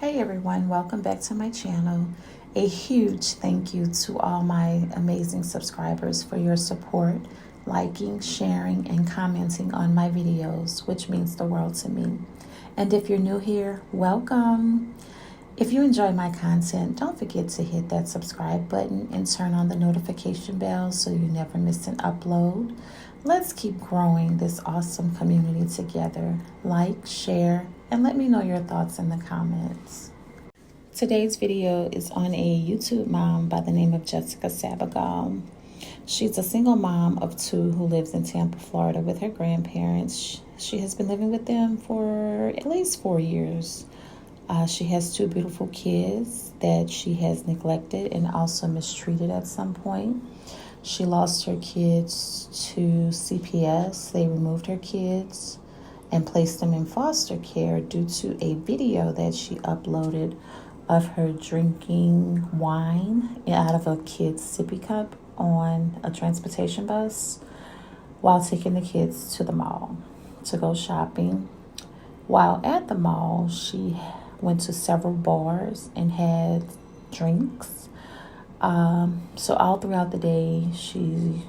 Hey everyone, welcome back to my channel. A huge thank you to all my amazing subscribers for your support, liking, sharing, and commenting on my videos, which means the world to me. And if you're new here, welcome. If you enjoy my content, don't forget to hit that subscribe button and turn on the notification bell so you never miss an upload. Let's keep growing this awesome community together. Like, share, and let me know your thoughts in the comments. Today's video is on a YouTube mom by the name of Jessic Sabogal. She's a single mom of two who lives in Tampa, Florida with her grandparents. She has been living with them for at least 4 years. She has two beautiful kids that she has neglected and also mistreated at some point. She lost her kids to CPS. They removed her kids and placed them in foster care due to a video that she uploaded of her drinking wine out of a kid's sippy cup on a transportation bus while taking the kids to the mall to go shopping. While at the mall, she went to several bars and had drinks. So all throughout the day, she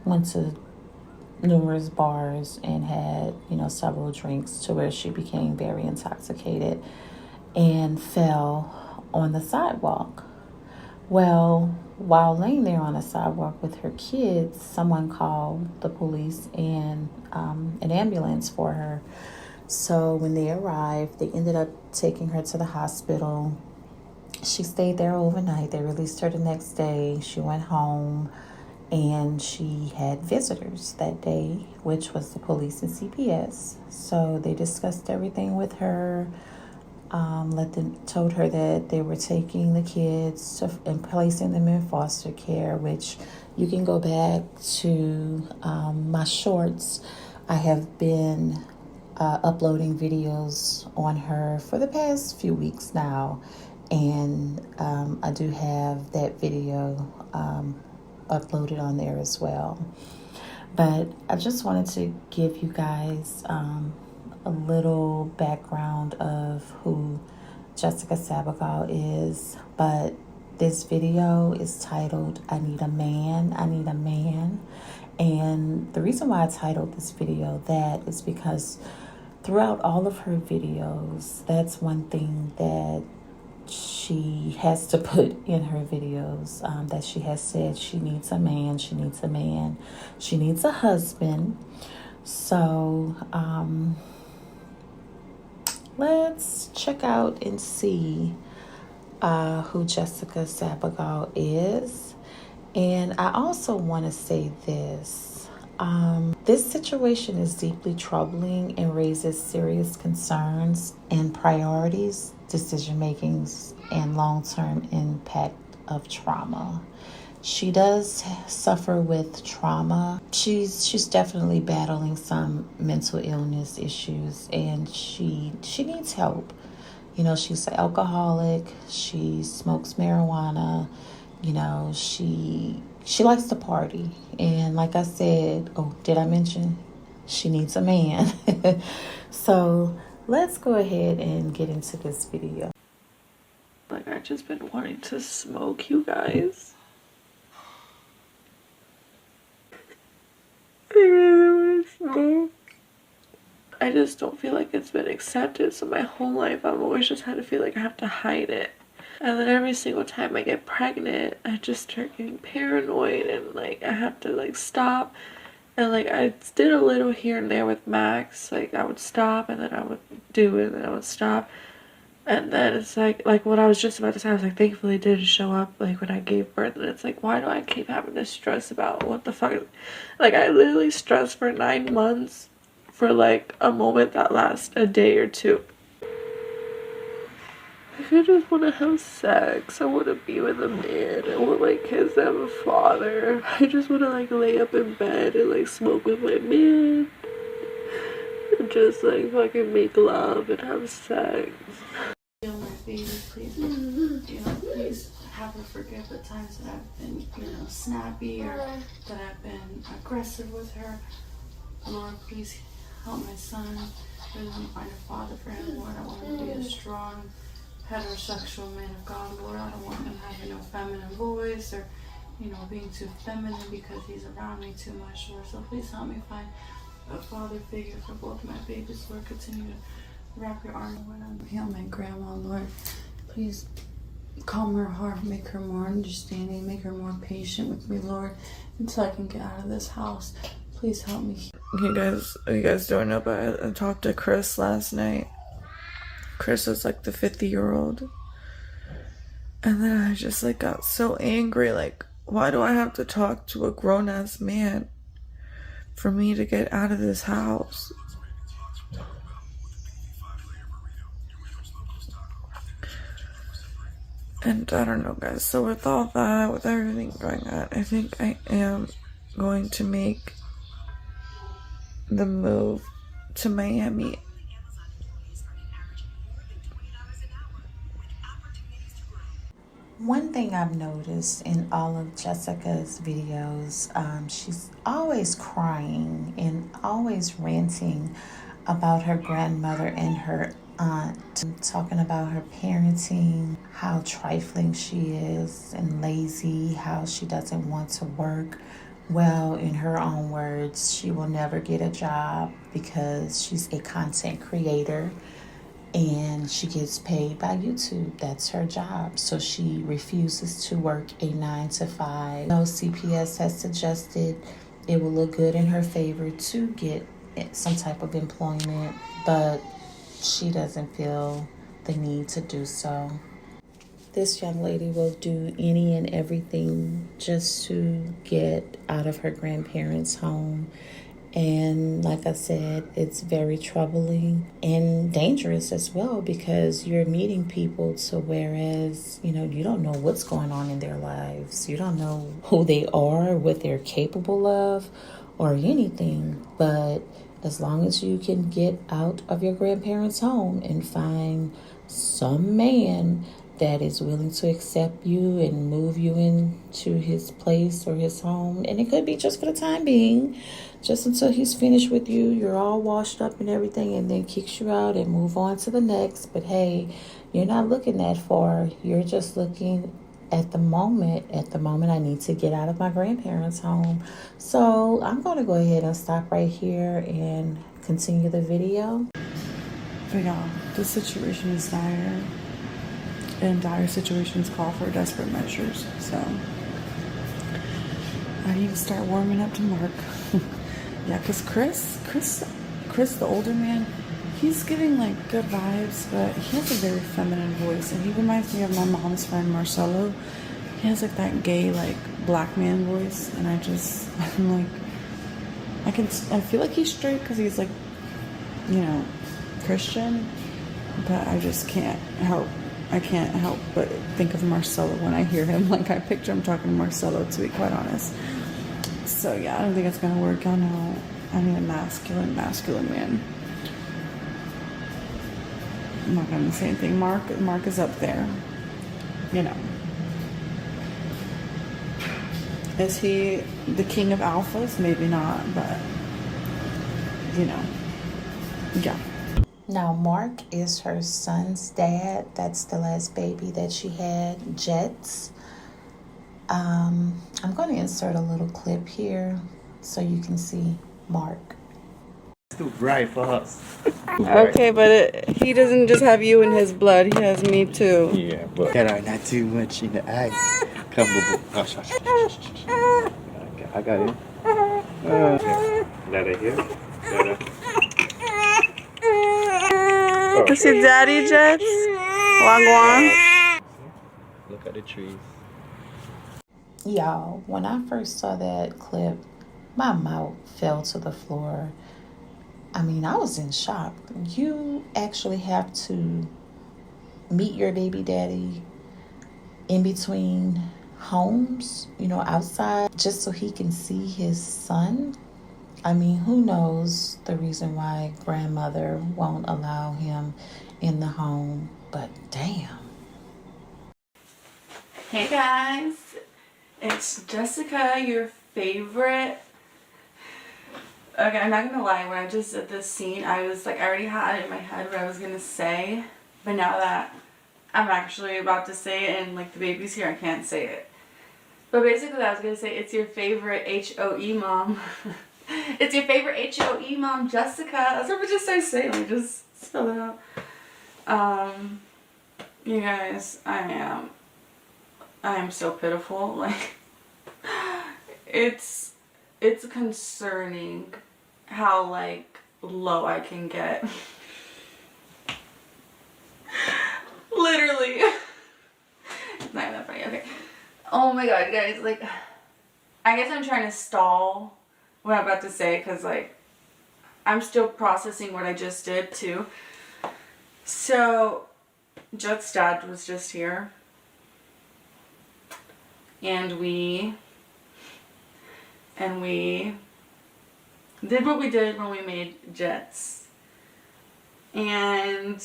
went to numerous bars and had, several drinks to where she became very intoxicated and fell on the sidewalk. Well, while laying there on the sidewalk with her kids, someone called the police and an ambulance for her. So when they arrived, they ended up taking her to the hospital. She stayed there overnight. They released her the next day. She went home and she had visitors that day, which was the police and CPS. So they discussed everything with her, told her that they were taking the kids and placing them in foster care, which you can go back to my shorts. I have been uploading videos on her for the past few weeks now. And I do have that video uploaded on there as well. But I just wanted to give you guys a little background of who Jessic Sabogal is. But this video is titled, I Need a Man, I Need a Man. And the reason why I titled this video that is because throughout all of her videos, that's one thing that she has to put in her videos, that she has said she needs a man, she needs a man, she needs a husband. So let's check out and see who Jessic Sabogal is. And I also want to say this. This situation is deeply troubling and raises serious concerns and priorities, decision makings, and long-term impact of trauma. She does suffer with trauma. She's definitely battling some mental illness issues, and she needs help. She's an alcoholic. She smokes marijuana. She likes to party. And like I said, did I mention she needs a man? So let's go ahead and get into this video. I've just been wanting to smoke, you guys. I really want to smoke. I just don't feel like it's been accepted. So my whole life I've always just had to feel like I have to hide it. And then every single time I get pregnant, I just start getting paranoid and I have to stop. And I did a little here and there with Max. I would stop and then I would do it and then I would stop. And then it's like what I was just about to say, I was thankfully it didn't show up when I gave birth. And it's why do I keep having to stress about what the fuck? I literally stressed for 9 months for a moment that lasts a day or two. I just want to have sex. I want to be with a man. I want my kids to have a father. I just want to lay up in bed and smoke with my man. And just fucking make love and have sex. My baby, please, please have her forgive the times that I've been, snappy or that I've been aggressive with her. Lord, please help my son. I really want to find a father for him, Lord. I want him to be a strong heterosexual man of God, Lord. I don't want him having no feminine voice or, being too feminine because he's around me too much, Lord. So please help me find a father figure for both my babies, Lord. Continue to wrap your arm around me. Heal my grandma, Lord. Please calm her heart, make her more understanding, make her more patient with me, Lord, until I can get out of this house. Please help me. You guys don't know, but I talked to Chris last night. Chris is like the 50-year-old. And then I just like got so angry, like, why do I have to talk to a grown-ass man for me to get out of this house? And I don't know, guys. So with all that, with everything going on, I think I am going to make the move to Miami. One thing I've noticed in all of Jessica's videos, she's always crying and always ranting about her grandmother and her aunt, talking about her parenting, how trifling she is and lazy, how she doesn't want to work. Well, in her own words, she will never get a job because she's a content creator and she gets paid by YouTube. That's her job. So she refuses to work a 9 to 5. No, CPS has suggested it will look good in her favor to get some type of employment, but she doesn't feel the need to do so. This young lady will do any and everything just to get out of her grandparents' home. And like I said, it's very troubling and dangerous as well because you're meeting people to whereas, you don't know what's going on in their lives. You don't know who they are, what they're capable of, or anything. But as long as you can get out of your grandparents' home and find some man that is willing to accept you and move you into his place or his home. And it could be just for the time being, just until he's finished with you, you're all washed up and everything, and then kicks you out and move on to the next. But hey, you're not looking that far. You're just looking at the moment. At the moment, I need to get out of my grandparents' home. So I'm going to go ahead and stop right here and continue the video. But y'all, this situation is dire. And dire situations call for desperate measures. So I need to start warming up to Mark. Yeah, because Chris, the older man, he's giving like good vibes, but he has a very feminine voice, and he reminds me of my mom's friend Marcelo. He has like that gay, like black man voice, and I'm like, I feel like he's straight because he's like, Christian, but I just can't help. I can't help but think of Marcelo when I hear him. Like, I picture him talking to Marcelo, to be quite honest. So, yeah, I don't think it's going to work. I know I need a masculine man. I'm not going to say anything. Mark is up there. Is he the king of alphas? Maybe not, but, yeah. Now, Mark is her son's dad. That's the last baby that she had, Jets. I'm going to insert a little clip here so you can see Mark. It's too bright for us. Okay, but he doesn't just have you in his blood. He has me too. Yeah, but not too much in the eyes. Come, boo, boo. Oh, okay, I got it. Let it here. Let it. This your daddy, Jets? Wagwan. Look at the trees. Y'all, when I first saw that clip, my mouth fell to the floor. I mean, I was in shock. You actually have to meet your baby daddy in between homes, outside, just so he can see his son. I mean, who knows the reason why grandmother won't allow him in the home, but damn. Hey guys, it's Jessica, your favorite. Okay, I'm not gonna lie, when I just did this scene, I was like, I already had it in my head what I was gonna say, but now that I'm actually about to say it, and like the baby's here, I can't say it. But basically, I was gonna say it's your favorite HOE mom. It's your favorite HOE mom, Jessica. That's what we just started saying. We just spell it out. You guys, I am so pitiful. Like, it's concerning how like low I can get. Literally. It's not even that funny. Okay. Oh my god, guys. Like, I guess I'm trying to stall what I'm about to say because, like, I'm still processing what I just did, too. So, Jet's dad was just here. And we did what we did when we made Jets. And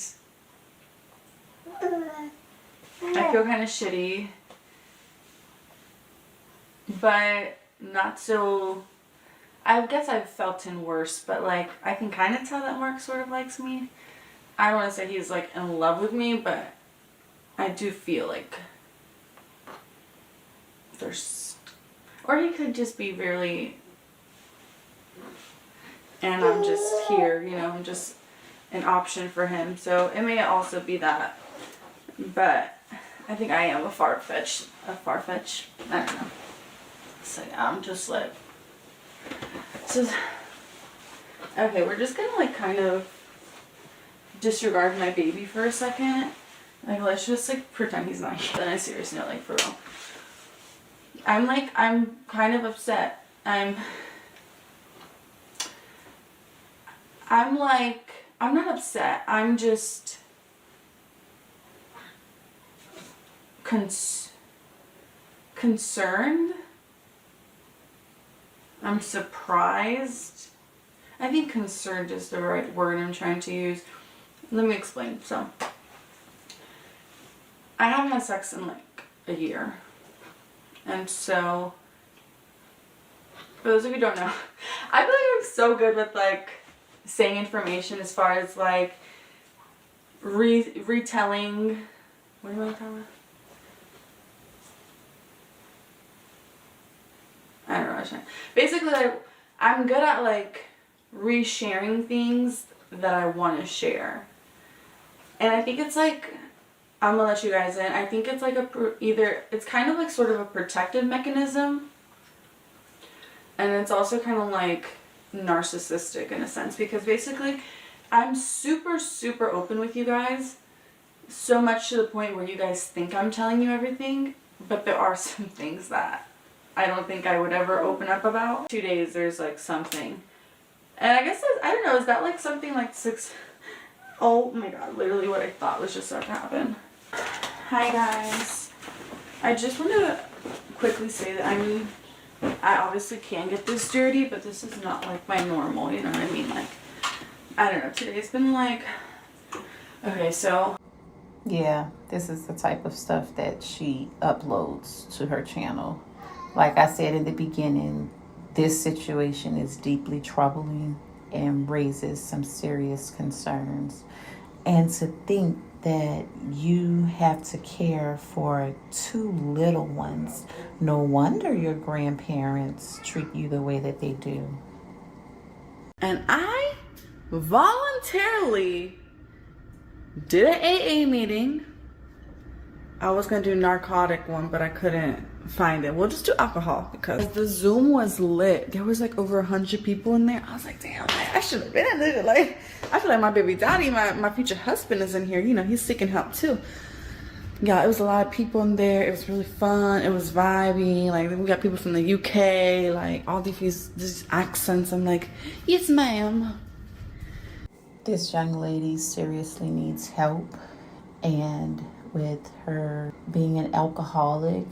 I feel kind of shitty, but not so. I guess I've felt in worse, but like I can kind of tell that Mark sort of likes me. I don't want to say he's like in love with me, but I do feel like there's, or he could just be really, and I'm just here, you know, I'm just an option for him. So it may also be that, but I think I am a far-fetched. I don't know. So yeah, I'm just like, so, okay, we're just gonna like kind of disregard my baby for a second. Like, let's just like pretend he's not here. On a serious note, like for real. I'm kind of upset. I'm not upset. I'm just concerned. I'm surprised. I think concerned is the right word I'm trying to use. Let me explain. So, I haven't had sex in like a year. And so, for those of you who don't know, I feel like I'm so good with like saying information as far as like retelling. What am I talking about? I don't know what I'm saying. Basically, like, I'm good at like resharing things that I want to share. And I think it's like, I'm gonna let you guys in. I think it's like it's kind of like sort of a protective mechanism. And it's also kind of like narcissistic in a sense, because basically I'm super, super open with you guys. So much to the point where you guys think I'm telling you everything, but there are some things that I don't think I would ever open up about. 2 days there's like something. And I guess, I don't know, is that like something like 6... Oh my god, literally what I thought was just about to happen. Hi guys. I just want to quickly say that I obviously can get this dirty, but this is not like my normal, you know what I mean? Like, I don't know, today's been like... Okay, so... Yeah, this is the type of stuff that she uploads to her channel. Like I said in the beginning, this situation is deeply troubling and raises some serious concerns. And to think that you have to care for 2 little ones, no wonder your grandparents treat you the way that they do. And I voluntarily did an AA meeting. I was gonna do a narcotic one, but I couldn't find it. We'll just do alcohol because the Zoom was lit. There was like over 100 people in there. I was like, damn, I should have been in there. Like, I feel like my baby daddy, my future husband is in here. You know, he's seeking help too. Yeah, it was a lot of people in there. It was really fun. It was vibey. Like, we got people from the UK, like all these accents. I'm like, yes, ma'am. This young lady seriously needs help, and with her being an alcoholic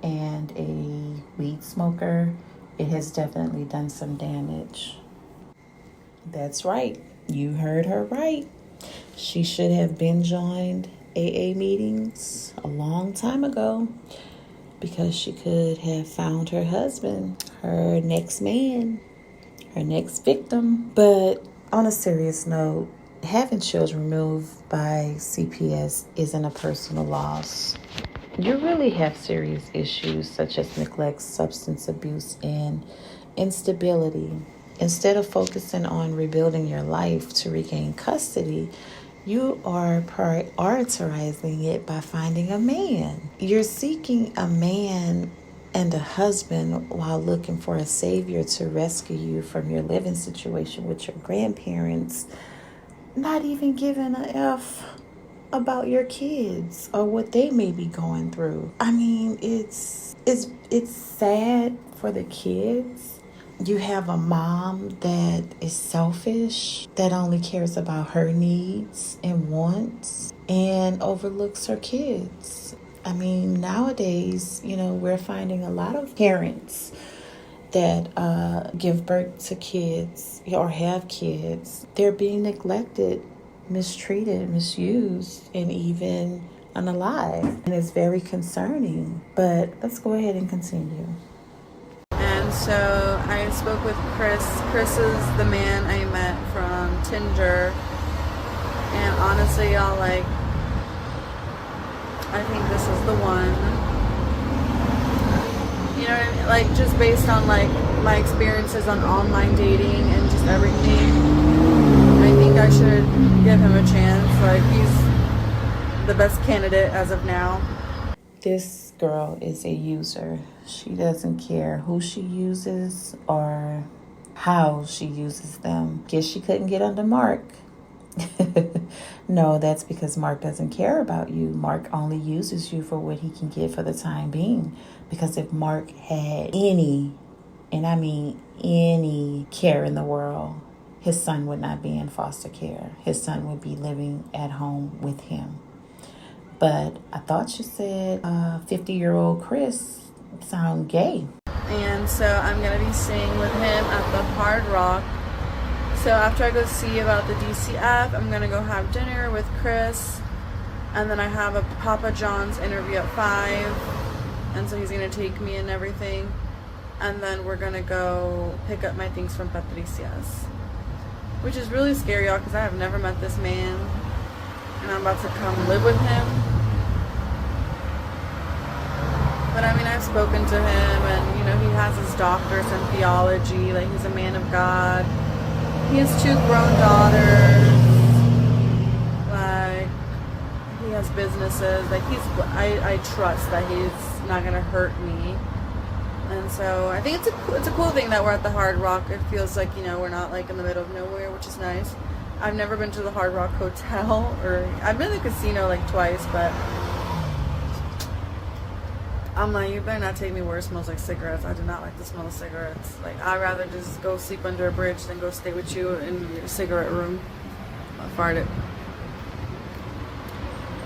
and a weed smoker, it has definitely done some damage. That's right. You heard her right. She should have been joined AA meetings a long time ago, because she could have found her husband, her next man, her next victim. But on a serious note, having children removed by CPS isn't a personal loss. You really have serious issues such as neglect, substance abuse, and instability. Instead of focusing on rebuilding your life to regain custody, you are prioritizing it by finding a man. You're seeking a man and a husband while looking for a savior to rescue you from your living situation with your grandparents, not even giving a F about your kids or what they may be going through. I mean, it's sad for the kids. You have a mom that is selfish, that only cares about her needs and wants, and overlooks her kids. I mean, nowadays, we're finding a lot of parents that give birth to kids or have kids. They're being neglected, mistreated, misused, and even unalive. And it's very concerning. But let's go ahead and continue. And so I spoke with Chris. Chris is the man I met from Tinder. And honestly, y'all, I think this is the one. You know what I mean? Just based on, my experiences on online dating and just everything, I think I should give him a chance. He's the best candidate as of now. This girl is a user. She doesn't care who she uses or how she uses them. Guess she couldn't get under Mark. No, that's because Mark doesn't care about you. Mark only uses you for what he can get for the time being. Because if Mark had any, and I mean any, care in the world, his son would not be in foster care. His son would be living at home with him. But I thought you said 50-year-old Chris sound gay. And so I'm going to be staying with him at the Hard Rock. So after I go see about the DCF, I'm going to go have dinner with Chris. And then I have a Papa John's interview at 5. And so he's going to take me and everything. And then we're going to go pick up my things from Patricia's. Which is really scary, y'all, because I have never met this man. And I'm about to come live with him. But I mean, I've spoken to him, and he has his doctors in theology. He's a man of God. He has 2 grown daughters. He has businesses. I trust that he's not gonna hurt me. And so I think it's a cool thing that we're at the Hard Rock. It feels like we're not in the middle of nowhere, which is nice. I've never been to the Hard Rock Hotel, or I've been to the casino twice, but I'm like, you better not take me where it smells like cigarettes. I do not like the smell of cigarettes. I'd rather just go sleep under a bridge than go stay with you in your cigarette room. I farted.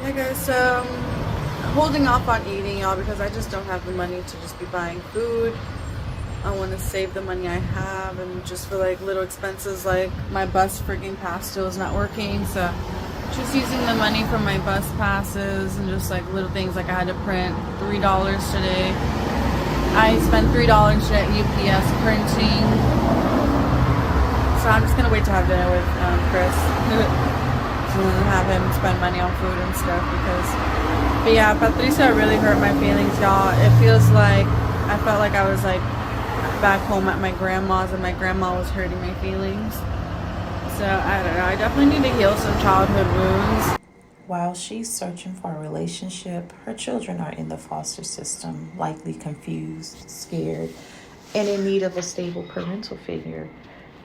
Yeah, guys, so I'm holding off on eating, y'all, because I just don't have the money to just be buying food. I want to save the money I have, and just for little expenses, my bus freaking pass still is not working, so just using the money from my bus passes and just little things I had to print $3 today. I spent $3 today at UPS printing, so I'm just gonna wait to have dinner with Chris and have him spend money on food and stuff but yeah, Patricia really hurt my feelings, y'all. It feels like I felt like I was back home at my grandma's, and my grandma was hurting my feelings. So I don't know, I definitely need to heal some childhood wounds. While she's searching for a relationship, her children are in the foster system, likely confused, scared, and in need of a stable parental figure.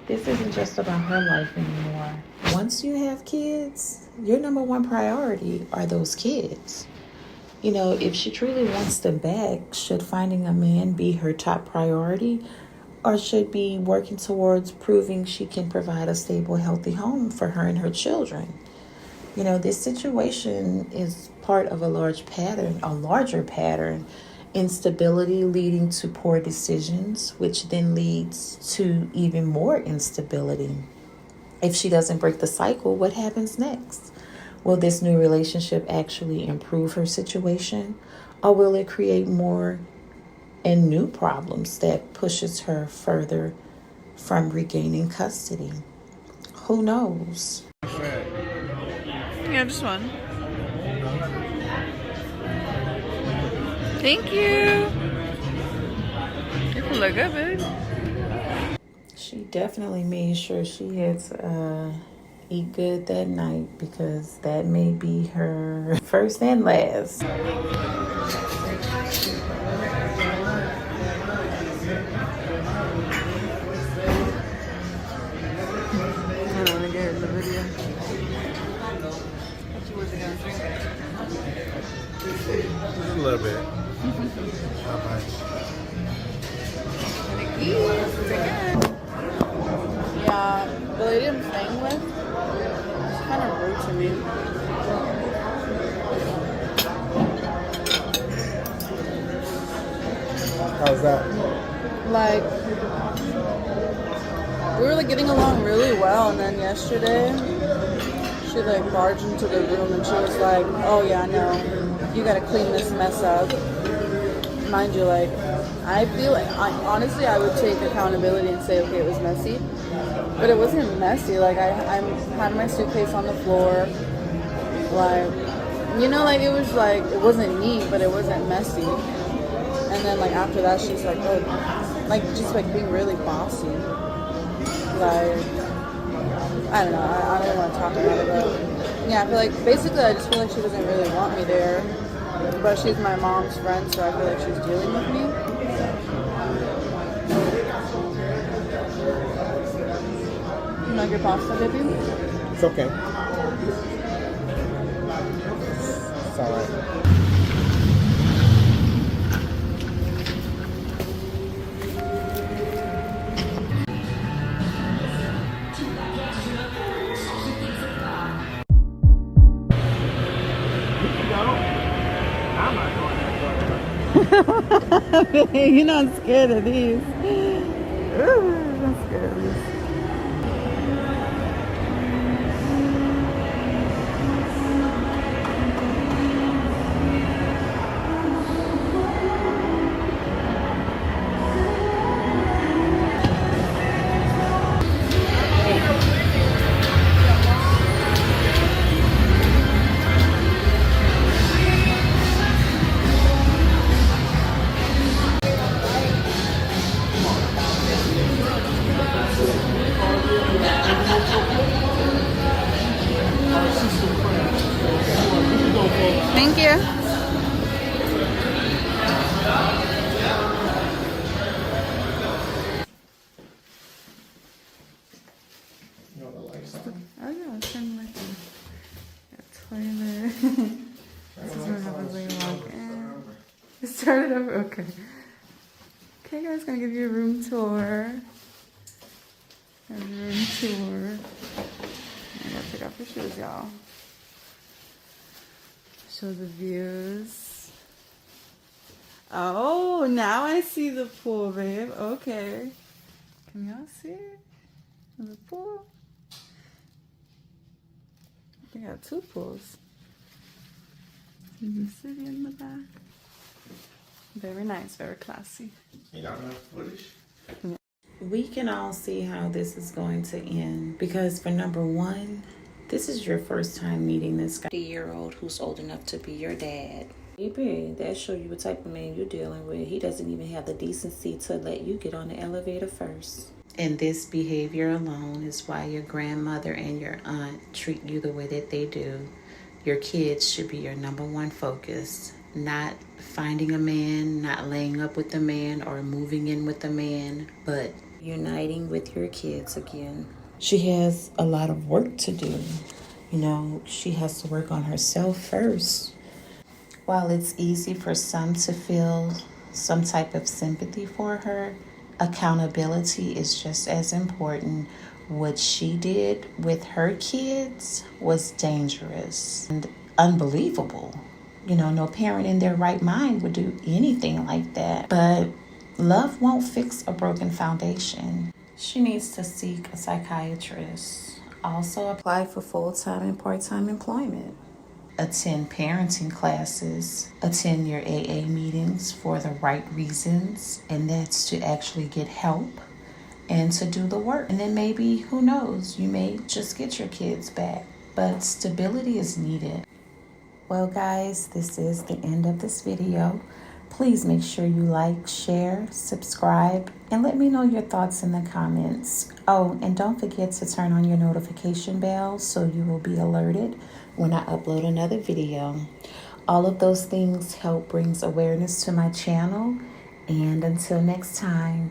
This isn't just about her life anymore. Once you have kids, your number one priority are those kids. If she truly wants them back, should finding a man be her top priority, or should be working towards proving she can provide a stable, healthy home for her and her children? This situation is part of a larger pattern, instability leading to poor decisions, which then leads to even more instability. If she doesn't break the cycle, what happens next? Will this new relationship actually improve her situation, or will it create more and new problems that pushes her further from regaining custody? Who knows? Yeah, just one. Thank you. You look good, babe. She definitely made sure she had to eat good that night because that may be her first and last. I don't want to get in the video. Just a little bit. Not much. Yeah, the lady I'm staying with, she's kind of rude to me. How's that? Like, we were like getting along really well, and then yesterday, she like barged into the room and she was like, "Oh yeah, no, you gotta clean this mess up." Mind you, like, I feel like, honestly, I would take accountability and say, okay, it was messy. But it wasn't messy. Like, I had my suitcase on the floor. Like, you know, like, it was like, it wasn't neat, but it wasn't messy. And then, like, after that, she's like, oh, like, just, like, being really bossy. Like, I don't know. I don't want to talk about it, but, yeah, I feel like, basically, I just feel like she doesn't really want me there. But she's my mom's friend, so I feel like she's dealing with me. You like your pasta, baby? It's okay. It's alright. You're not scared of these. Ooh, not scared of these. Thank you. Oh yeah, it's kind of like a toilet. This is what happens when you walk in. It started over. Okay. Okay, guys, gonna give you a room tour. A room tour. I gotta pick up your shoes, y'all. Show the views. Oh, now I see the pool, babe. Okay. Can y'all see the pool? They got two pools. The city in the back. Very nice, very classy. You got enough footage? We can all see how this is going to end because for number one, this is your first time meeting this guy, 50-year-old who's old enough to be your dad. Baby, that show you what type of man you're dealing with. He doesn't even have the decency to let you get on the elevator first. And this behavior alone is why your grandmother and your aunt treat you the way that they do. Your kids should be your number one focus. Not finding a man, not laying up with a man or moving in with a man, but uniting with your kids again. She has a lot of work to do. You know, she has to work on herself first. While it's easy for some to feel some type of sympathy for her, accountability is just as important. What she did with her kids was dangerous and unbelievable. You know, no parent in their right mind would do anything like that. But love won't fix a broken foundation. She needs to seek a psychiatrist. Also apply for full-time and part-time employment. Attend parenting classes. Attend your AA meetings for the right reasons. And that's to actually get help and to do the work. And then maybe, who knows, you may just get your kids back. but stability is needed. Well, guys, this is the end of this video. Please make sure you like, share, subscribe, and let me know your thoughts in the comments. Oh, and don't forget to turn on your notification bell so you will be alerted when I upload another video. All of those things help brings awareness to my channel. And until next time.